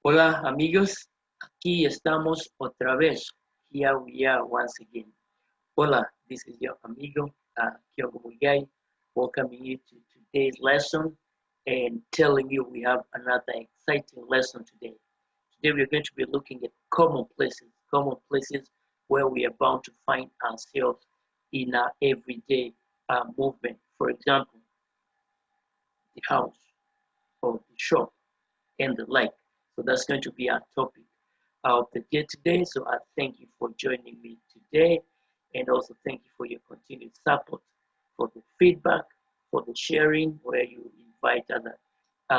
Hola amigos, aquí estamos otra vez. Here we are once again. Hola, this is your amigo Kyogo Mugai, welcoming you to today's lesson and telling you we have another exciting lesson today. Today we're going to be looking at common places where we are bound to find ourselves in our everyday movement. For example, the house or the shop and the like. So that's going to be our topic of the day today. So I thank you for joining me today, and also thank you for your continued support, for the feedback, for the sharing, where you invite other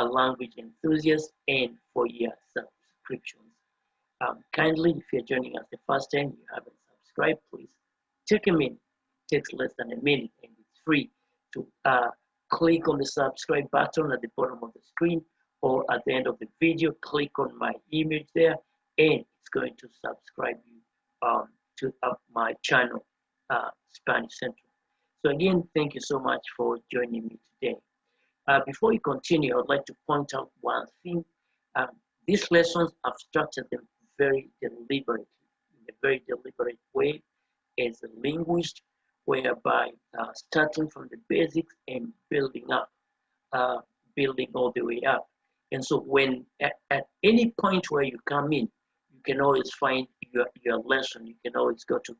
language enthusiasts, and for your subscriptions. Kindly, if you're joining us the first time, you haven't subscribed, please take a minute. It takes less than a minute, and it's free to click on the subscribe button at the bottom of the screen, or at the end of the video, click on my image there, and it's going to subscribe you to my channel, Spanish Central. So again, thank you so much for joining me today. Before we continue, I would like to point out one thing. Um, these lessons, I've structured them very deliberately, in a very deliberate way, as a linguist, whereby starting from the basics and building up, building all the way up. And so when at any point where you come in, you can always find your lesson. You can always go to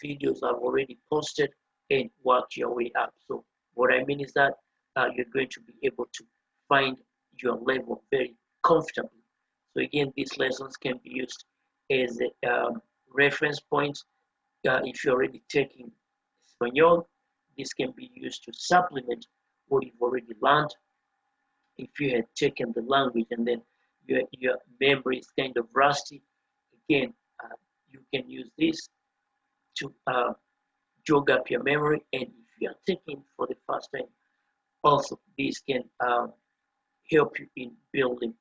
videos I've already posted and work your way up. So what I mean is that you're going to be able to find your level very comfortably. So again, these lessons can be used as a reference point. If you're already taking Espanol, this can be used to supplement what you've already learned. If you had taken the language and then your memory is kind of rusty, again, you can use this to jog up your memory. And if you are taking for the first time, also this can help you in building.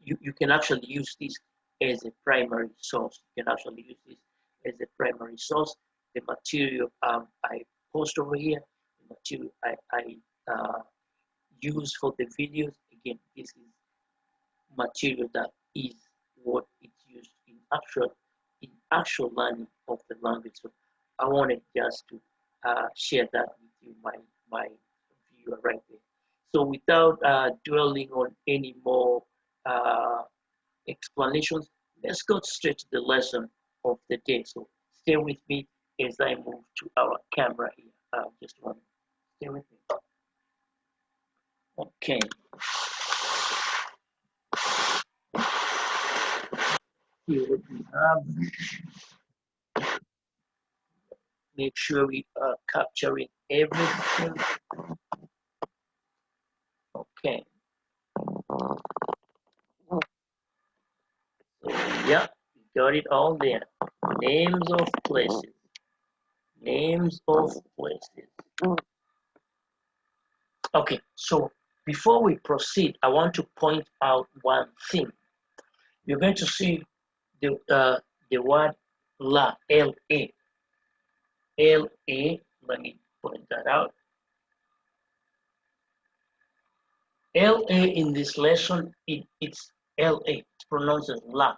You can actually use this as a primary source. You can actually use this as a primary source. The material I post over here, the material I use for the videos, again, this is material that is what it's used in actual learning of the language. So I wanted just to share that with you, my viewer right there. So without dwelling on any more explanations, let's go straight to the lesson of the day. So stay with me as I move to our camera here. Just one minute. Stay with me. Okay. Here we have. Make sure we are capturing everything. Okay. So yeah, we got it all there. Names of places. Names of places. Okay, so before we proceed, I want to point out one thing. You're going to see the word la, L-A. L-A, let me point that out. L-A in this lesson, it's L-A, it's pronounced as la.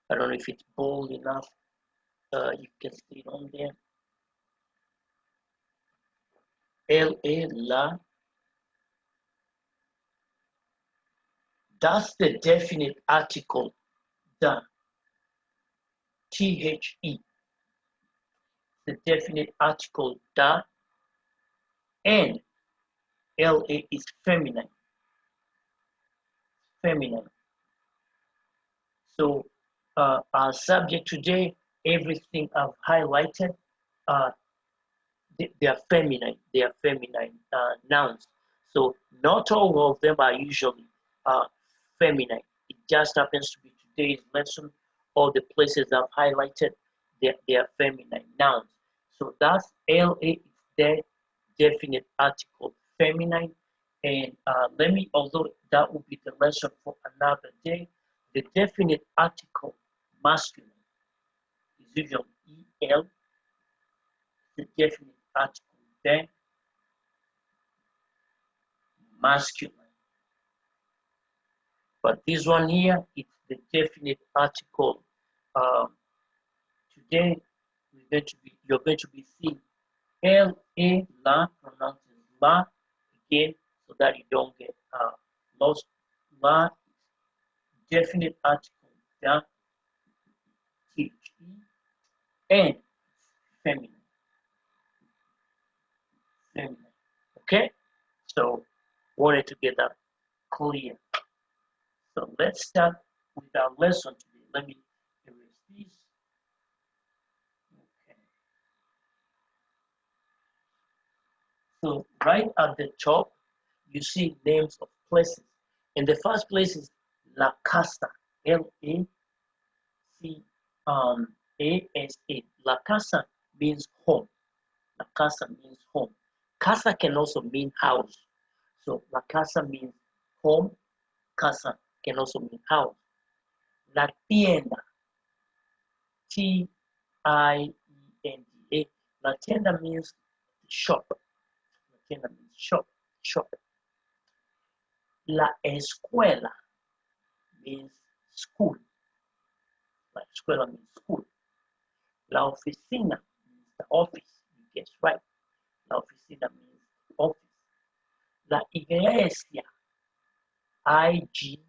I don't know if it's bold enough. You can see it on there. L-A, la. That's the definite article, da. T-H-E. The definite article, da. And L-A is feminine. Feminine. So our subject today, everything I've highlighted, they are feminine. They are feminine nouns. So not all of them are usually feminine. It just happens to be today's lesson. All the places I've highlighted, they are feminine nouns. So that's LA is the definite article, feminine. And let me, although that will be the lesson for another day, the definite article, masculine, is usually EL, the definite article, then masculine. But this one here, it's the definite article. Um, Today, you're going to be seeing L-A, la, pronouncing la again, so that you don't get lost. La, definite article, the, T-H-E, and feminine, feminine. Okay? So, wanted to get that clear. So, let's start with our lesson today. Let me erase this. Okay. So, right at the top, you see names of places. And the first place is La Casa, L-A-C-A-S-A. La Casa means home. La Casa means home. Casa can also mean house. So La Casa means home. Casa can also mean house. La Tienda, T-I-E-N-D-A. La Tienda means shop. La Tienda means shop. Shop. La Escuela means school. La escuela means school. La oficina means the office. You guess right. La oficina means office. La iglesia, I-G-L-E-S-I-A,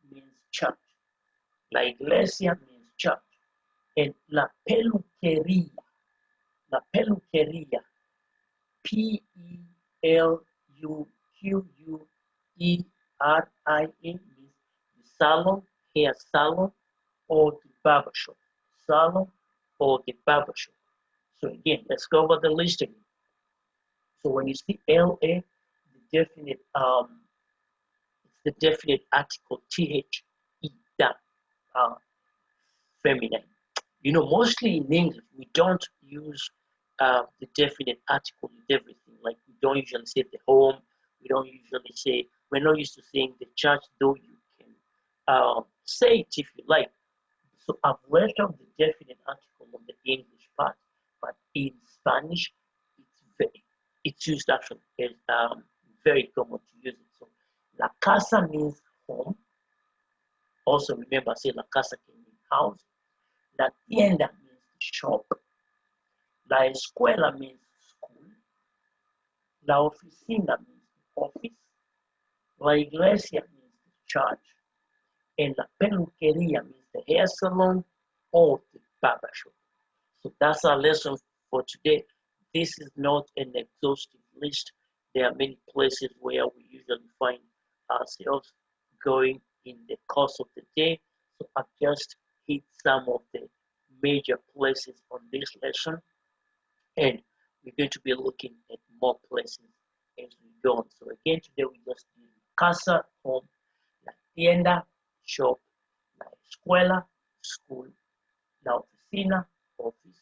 means church. La iglesia means church. And la peluqueria, P-E-L-U-Q-U-E-R-I-A, means the salon, hair salon, or the barber shop. Salon or the barber shop. So again, let's go over the list again. So when you see LA, it's the definite article THE, that uh, feminine. You know, mostly in English, we don't use the definite article with everything. Like we don't usually say the home. We don't usually say, we're not used to saying the church, though you can say it if you like. So I've left out the definite article on the English part, but in Spanish, it's used actually. It's very common to use it. So la casa means home. Also remember, I say la casa can mean house. La tienda means shop. La escuela means school. La oficina means office. La iglesia means church. And la peluqueria means the hair salon or the barber shop. So that's our lesson for today. This is not an exhaustive list. There are many places where we usually find ourselves going in the course of the day. So I've just hit some of the major places on this lesson, and we're going to be looking at more places as we go on. So again, today we just did casa, home, la tienda, shop, la escuela, school, la oficina, office,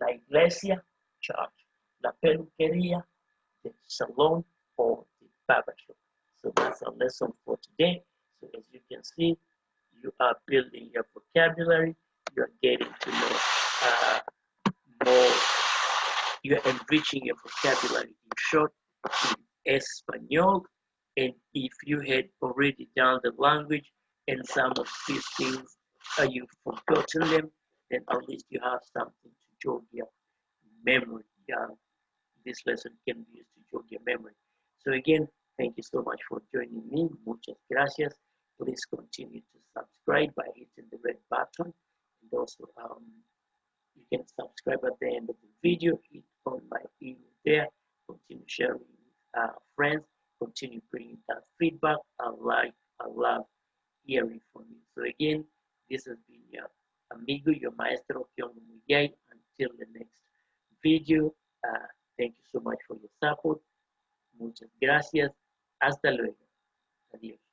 la iglesia, church, la peluqueria, the salon, or the barber shop. So that's our lesson for today. So as you can see, you are building your vocabulary, you're getting to know more, you're enriching your vocabulary in short, in Espanol. And if you had already done the language and some of these things, you've forgotten them, then at least you have something to jog your memory. This lesson can be used to jog your memory. So again, thank you so much for joining me. Muchas gracias. Please continue to subscribe by hitting the red button. And also, you can subscribe at the end of the video. Hit on my email there. Continue sharing with friends. Continue bringing that feedback. I love hearing from you. So again, this has been your amigo, your maestro, Kiongo Muyay. Until the next video, thank you so much for your support. Muchas gracias. Hasta luego. Adiós.